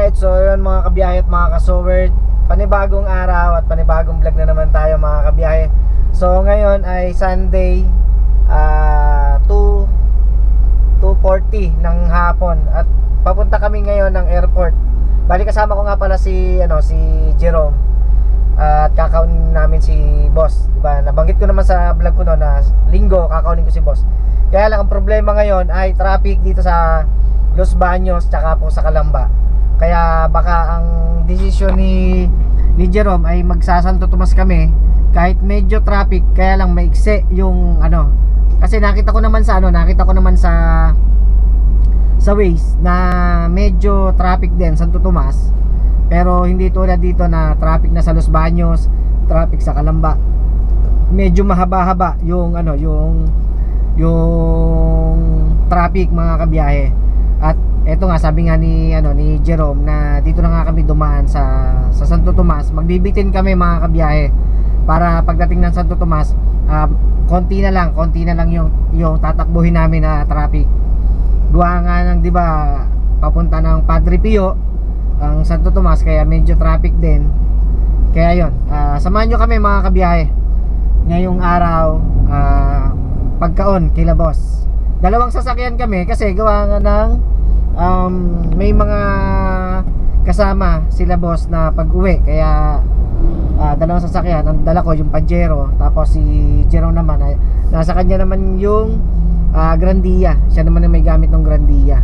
Alright, so yun mga kabiyahe at mga ka-sowerd, panibagong araw at panibagong vlog na naman tayo mga kabiyahe. So ngayon ay Sunday, 2:40 ng hapon at papunta kami ngayon ng airport. Bali kasama ko nga pala si Jerome at kakaunin namin si boss, diba? Nabanggit ko naman sa vlog ko noon na linggo kakaunin ko si boss. Kaya lang ang problema ngayon ay traffic dito sa Los Baños tsaka po sa Calamba. Kaya baka ang desisyon ni Jerome ay magsasanto Tomas kami kahit medyo traffic, kaya lang maikse yung kasi nakita ko naman sa Waze na medyo traffic din Santo Tomas, pero hindi tulad dito na traffic na sa Los Baños, traffic sa Calamba. Medyo mahaba-haba yung traffic mga kabiyahe. At eto nga, sabi nga ni Jerome na dito na nga kami dumaan sa Santo Tomas. Magbibitin kami mga kabiyahe para pagdating ng Santo Tomas, konti na lang yung tatakbuhin namin na traffic. Gawa nga ng, di ba, papunta ng Padre Pio ang Santo Tomas, kaya medyo traffic din. Kaya yun, samahan nyo kami mga kabiyahe ngayong araw, pagkaon kila boss. Dalawang sasakyan kami kasi gawa nga ng may mga kasama sila boss na pag-uwi, kaya dalawang sasakyan. Ang dala ko yung Pajero, tapos si Jerome naman ay nasa kanya naman yung Grandia. Siya naman ay may gamit ng Grandia.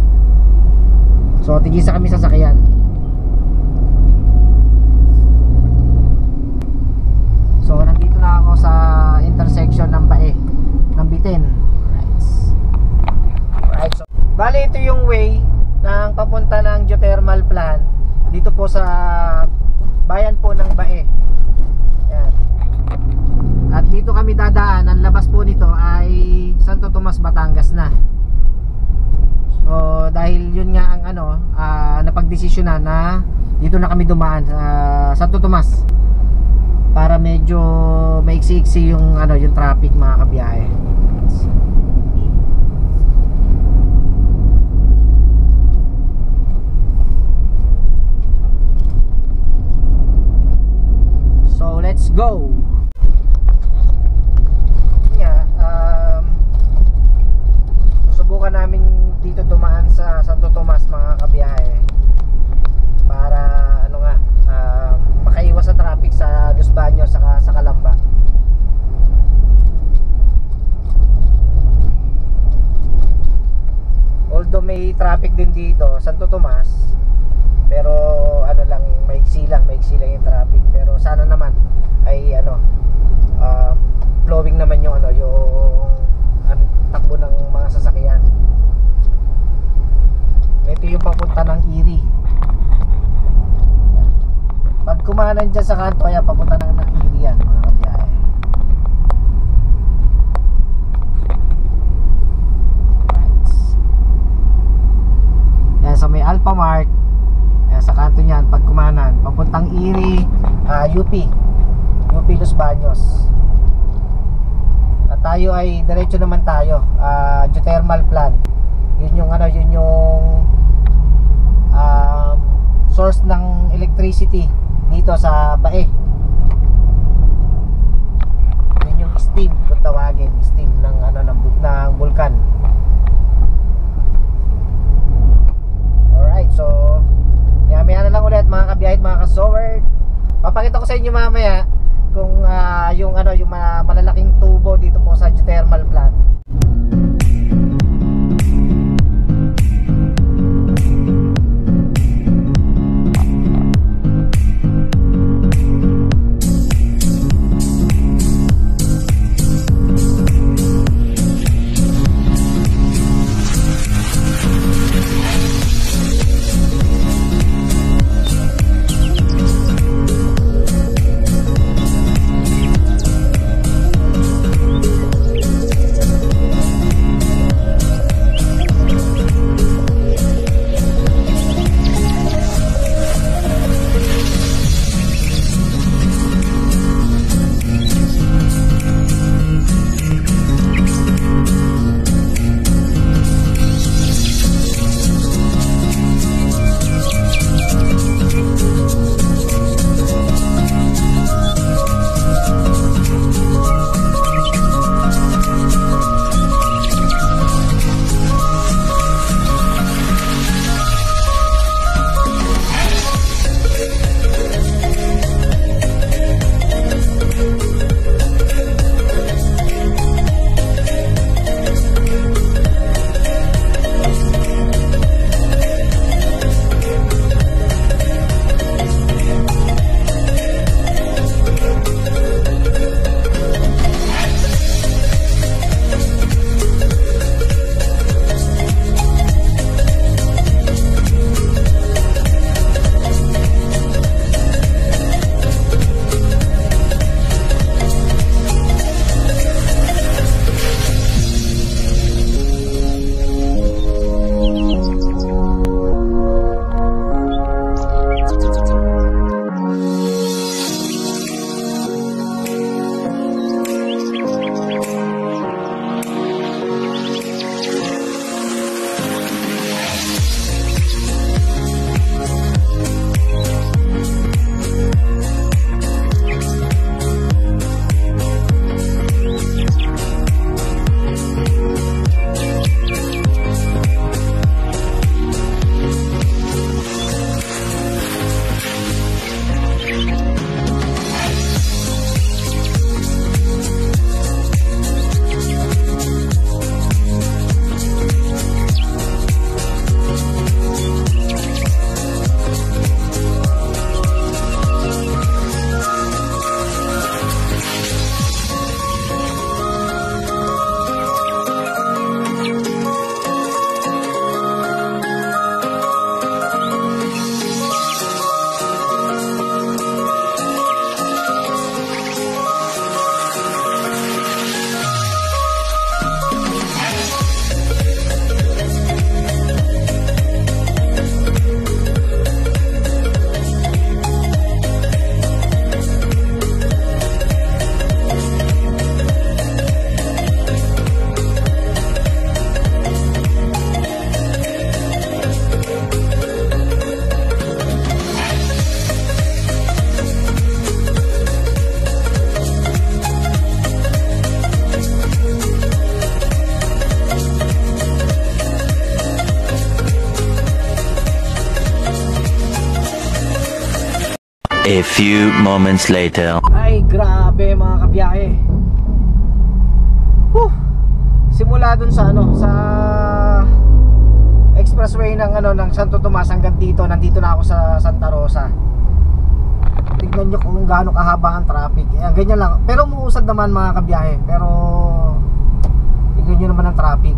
So tigisa kami sasakyan. So nandito na ako sa intersection ng Bae ng Bitin. Right, so bali ito yung way ng papunta ng geothermal plant dito po sa bayan po ng Bae. Ayan. At dito kami dadaan. Ang labas po nito ay Santo Tomas, Batangas na. So dahil yun nga ang napagdesisyonan na dito na kami dumaan sa Santo Tomas para medyo maiksi-iksi yung traffic mga kabiyahe. So let's go. Susubukan namin dito dumaan sa Santo Tomas mga kabiyahe para makaiwas sa traffic sa Los Baños saka sa Calamba. Although may traffic din dito Santo Tomas, pero maiksi lang yung traffic. Pero sana naman ay flowing naman yung takbo ng mga sasakyan. Ito yung papunta ng Iri. Pag kumanan dyan sa kanto, ayan, papunta ng Iri yan mga kabiyahe. Right. Yan, so may Alphamart sa kanto niyan. Pag kumanan, papuntang Iri, UP Los Baños. At tayo ay diretso naman tayo, geothermal plant. Yun yung source ng electricity dito sa Bae. Yun yung steam kung tawagin, steam ng ng bulkan. Alright, so maya na lang ulit mga kabiyahe at mga ka-sowerd. Papakita ko sa inyo mamaya kung yung malalaking tubo dito po sa geothermal plant. A few moments later. Ay, grabe mga kabiyahe. Simula dun sa sa expressway ng ng Santo Tomas hanggang dito, nandito na ako sa Santa Rosa. Tignan nyo kung gaano kahaba ang traffic. Ayan, ganyan lang. Pero umuusad naman mga kabiyahe. Pero tignan nyo naman ang traffic.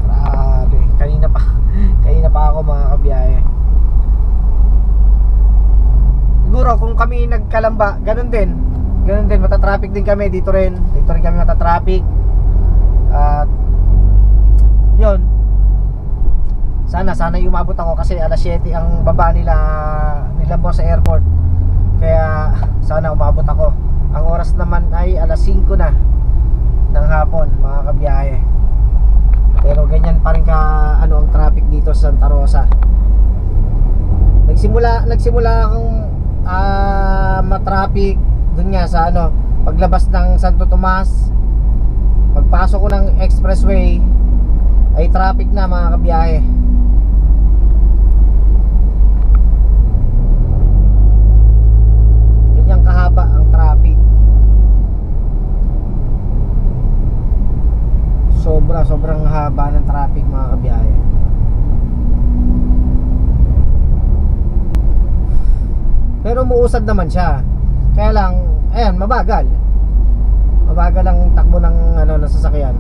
Grabe. Kanina pa ako mga kabiyahe. Siguro kung kami nagkalamba, ganun din, matatraffic din kami. Dito rin kami matatraffic. At yun, sana umabot ako kasi alas 7 ang baba nila boss sa airport. Kaya sana umabot ako. Ang oras naman ay alas 5 na ng hapon mga kabiyahe. Pero ganyan pa rin ang traffic dito sa Santa Rosa. Nagsimula akong matraffic dun nga sa paglabas ng Santo Tomas. Pagpasok ko ng expressway ay traffic na mga kabiyahe. Ganyang kahaba ang traffic. Sobrang haba ng traffic mga kabiyahe. Pero umuusad naman siya. Kaya lang, ayan, mabagal ang takbo ng ng sasakyan.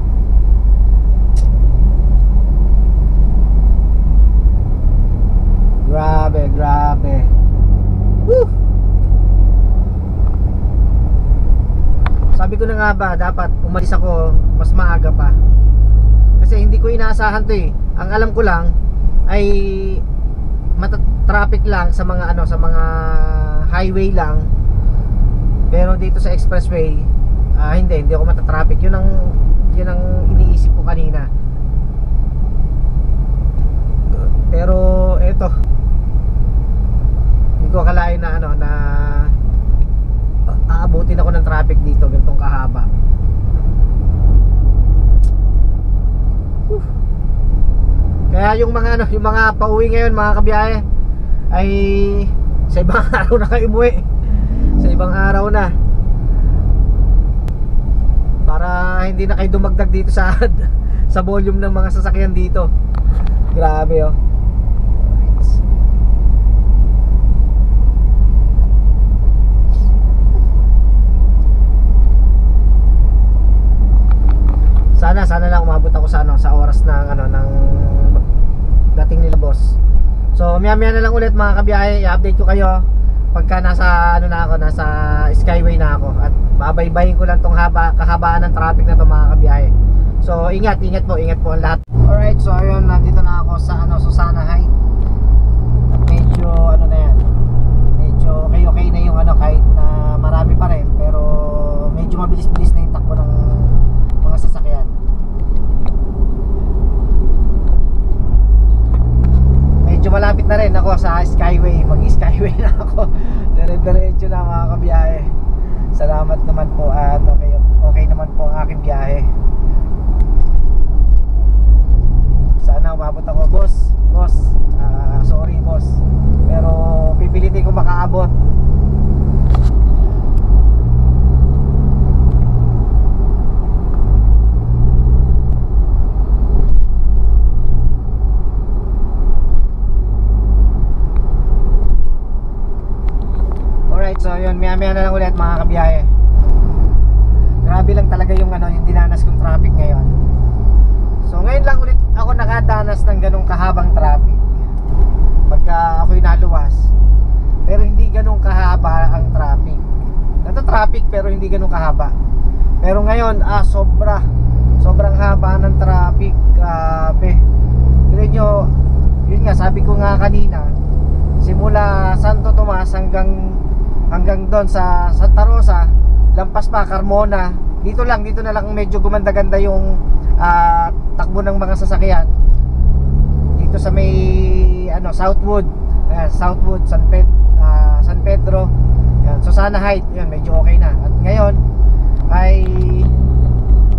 Grabe. Woo! Sabi ko na nga ba, dapat umalis ako mas maaga pa. Kasi hindi ko inaasahan to eh. Ang alam ko lang ay traffic lang sa mga sa mga highway lang. Pero dito sa expressway, hindi ako matatraffic. Yun ang iniisip ko kanina. Pero eto, hindi ko akalain na na aabutin ako ng traffic dito ganitong kahaba. Kaya yung mga pauwi ngayon mga kabiyahe ay sa ibang araw na kayo umuwi. Sa ibang araw na. Para hindi na kayo dumagdag dito sa volume ng mga sasakyan dito. Grabe oh. Sana lang umabot ako sa oras ng dating nila boss. So maya na lang ulit mga kabiyahe, i-update ko kayo pagka nasa nasa skyway na ako. At babaybayin ko lang tong kahabaan ng traffic na to mga kabiyahe. So ingat po ang lahat. Alright, so ayun, nandito na ako sa Susana Heights. At medyo na yan. Medyo okay na yung kahit na marami pa rin, pero medyo mabilis-bilis na yung takbo ng mga sasakyan. Medyo malapit na rin ako sa skyway. Mag-skyway na ako. Dire-diretso na mga kabiyahe. Salamat naman po at okay naman po ang aking biyahe. Sana umabot ako boss. Sorry boss, pero pipilitin ko makaabot. Alright, so yun, maya na lang ulit mga kabiyahe. Grabe lang talaga yung dinanas kong traffic ngayon. So ngayon lang ulit ako nakadanas ng ganong kahabang traffic pagka ako'y naluwas. Pero hindi ganong kahaba ang traffic. Nata-traffic pero hindi ganong kahaba. Pero ngayon, sobrang haba ng traffic. Grabe. Pero yun nga, sabi ko nga kanina, simula Santo Tomas hanggang doon sa Santa Rosa, lampas pa Carmona, dito na lang medyo gumanda-ganda yung takbo ng mga sasakyan dito sa may Southwood, San Pedro, yan, Susana Heights, yan, medyo okay na. At ngayon ay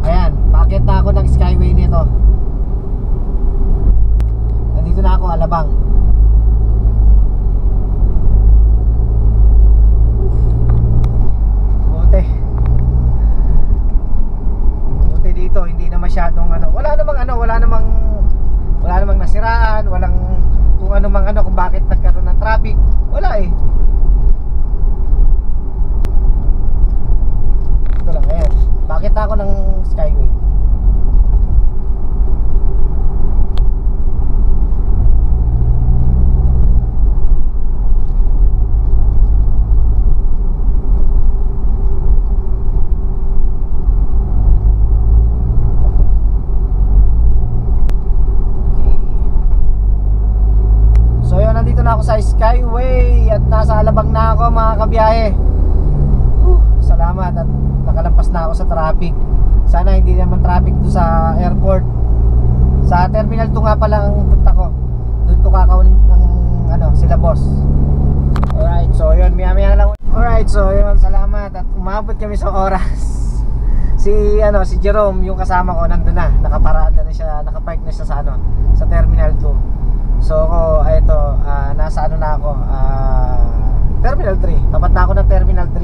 ayan, paakyat na ako ng skyway nito. Nandito na ako, Alabang. bakit nagkaroon ng traffic. Wala eh. Ito lang, ayan. Bakit ako ng Skyway? Ako sa Skyway at nasa Alabang na ako mga kabiyahe. Salamat at nakalampas na ako sa traffic. Sana hindi naman traffic doon sa airport. Sa Terminal 2 nga pala ang punta ko. Doon ko kakaunin ng sila boss. Alright, so yun, maya lang. Alright, so yun, salamat at umabot kami sa oras. Si Jerome, yung kasama ko, nandun na, nakaparada na siya, nakapark na siya sa Terminal 2. So ako, nasa na ako, Terminal 3. Tapat na ako ng Terminal 3.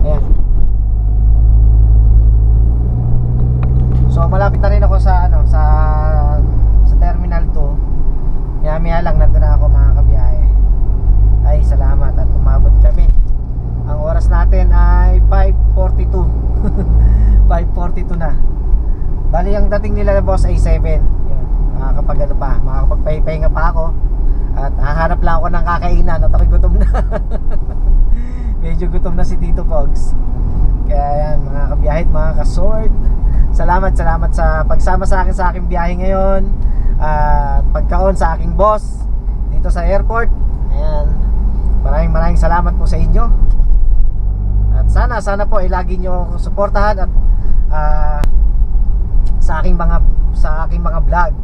Ayan. So malapit na rin ako sa Terminal 2. Maya lang nandun na ako mga kabiyahe. Ay salamat at umabot kami. Ang oras natin ay 5:42. 5:42 na. Bali ang dating nila boss ay 7. Makakapagpahinga pa ako at hahanap lang ako ng kakainan at ako'y gutom na. Medyo gutom na si Tito Pogs. Kaya yan mga kabiyahit, mga kasort, salamat sa pagsama sa aking biyahe ngayon at pagkaon sa aking boss dito sa airport. Ayan, maraming salamat po sa inyo at sana po ay lagi nyo suportahan at sa aking mga vlog.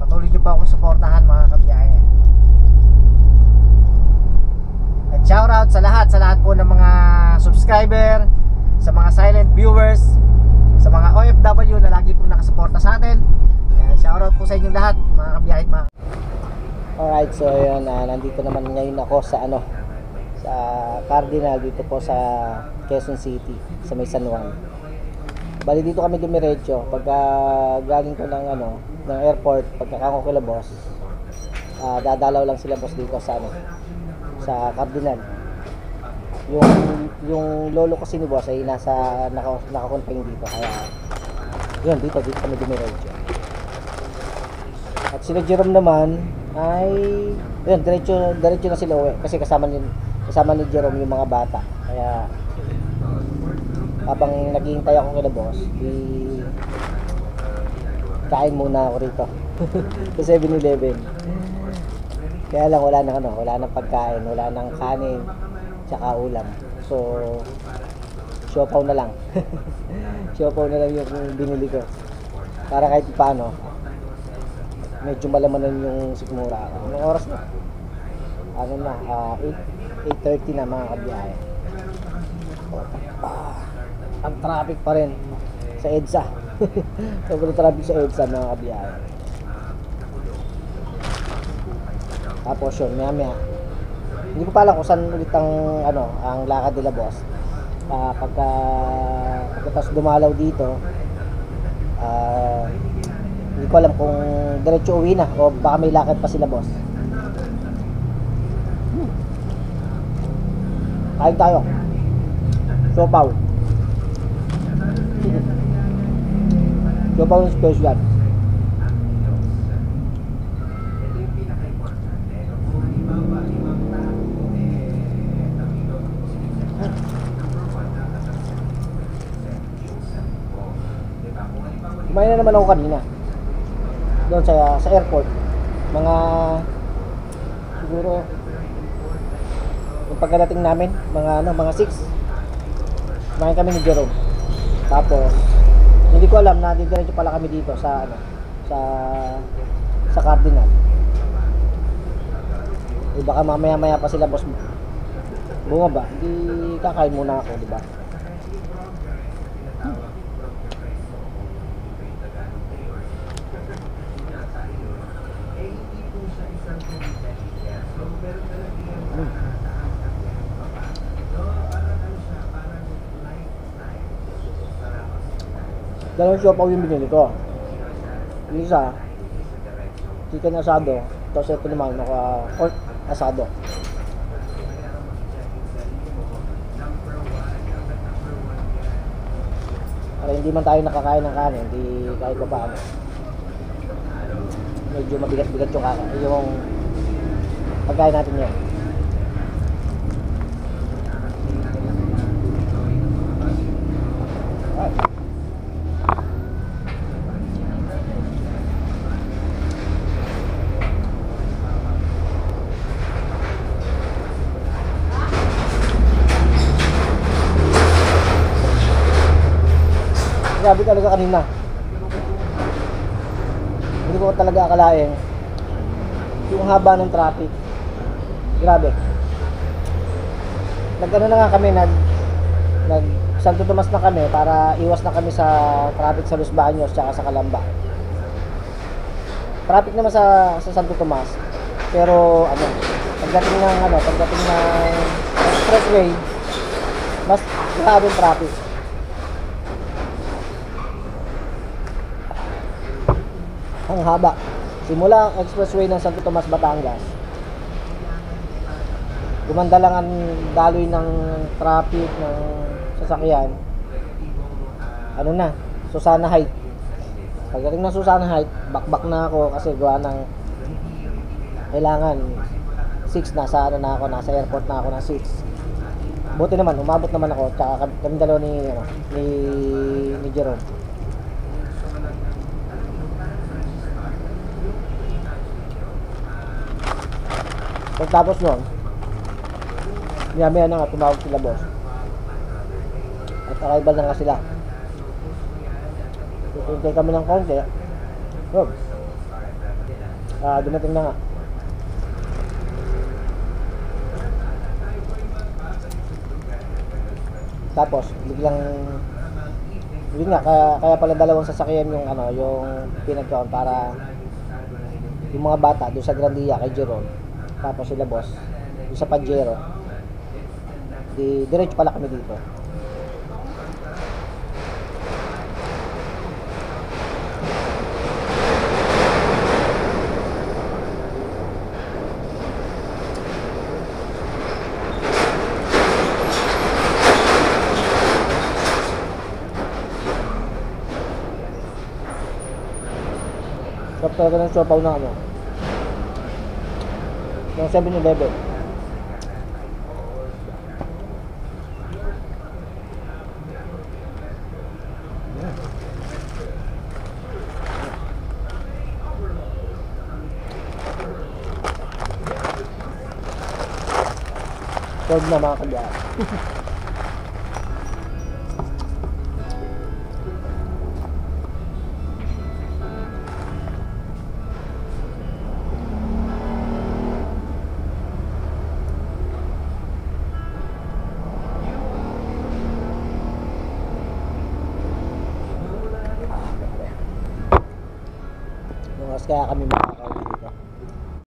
Patuloy nyo pa akong suportahan mga kabiyahe. At shoutout sa lahat po ng mga subscriber, sa mga silent viewers, sa mga OFW na lagi pong nakasuporta sa atin. Shoutout po sa inyong lahat mga kabiyahe. Alright, so yun, nandito naman ngayon ako sa Cardinal dito po sa Quezon City, sa may San Juan. Bali dito kami dumiretso pagka galing ko ng airport, pagkakako kila boss. Dadalaw lang sila boss dito sa Cardinal. Yung lolo kasi ni boss ay nakakonfine dito, kaya yun, dito kami dumiretso. At sila Jerome naman ay yun, diretso na sila uwi kasi kasama ni Jerome yung mga bata. Kaya habang naghihintay ako kay boss, kain muna ako rito sa 7-Eleven. Kaya lang wala nang pagkain, wala nang kanin tsaka ulam. So siopaw na lang. Siopaw na lang yung binili ko para kahit paano medyo malamanan yung sikmura. Anong oras na? 8:30 na mga kabiyahe. Ang traffic pa rin sa EDSA. Sobrang traffic sa EDSA mga kabiyahe. Tapos yun, maya hindi ko pa alam kung saan ulit ang lakad nila boss. Pagkatapos dumalaw dito, hindi ko alam kung diretso uwi na o baka may lakad pa sila boss. Kain tayo. Siopaw. Siopaw ng special. Kumain na naman ako kanina doon sa airport, mga siguro yung pagkadating namin mga 6, kumain kami ni Jerome. Tapos hindi ko alam na diretso pala kami dito sa Cardinal. Baka mamaya pa sila boss bumaba, hindi kakain muna ako, di ba? Dalawang siopaw yung binili ko. Yung isa, chicken asado, Tapos ito naman, pork asado. Para hindi man tayo nakakain ng kanin, hindi kahit pa paano. Medyo mabigat-bigat yung pagkain natin ngayon. Grabe talaga kanina. Hindi ko talaga akalain yung haba ng traffic. Grabe. Nag-ano na nga kami, nag Santo Tomas na kami para iwas na kami sa traffic sa Los Baños tsaka sa Calamba. Traffic naman sa Santo Tomas. Pero pagdating ng expressway, mas grabe yung traffic. Ang haba. Simula ang expressway ng Santo Tomas, Batangas. Gumanda lang ang daloy ng traffic ng sasakyan. Susana Heights. Pagdating ng Susana Heights, bakbak na ako kasi gawa ng kailangan 6 nasa airport na ako ng 6. Buti naman, umabot naman ako, tsaka kami dalawa ni Jerome. Pagtapos nun, maya na nga tumawag sila boss. At arrival na nga sila. Tutintay kami ng konti. Dumating na nga. Tapos, yun nga, kaya pala dalawang sasakyan yung pinagkaon para yung mga bata doon sa Grandia kay Jerome. Tapos sila boss yung sa Pajero, diretso pala kami dito. Sarap talaga ng siopaw na ng 7-Eleven. Solve na mga kabiyahe. Kaya kami makakain.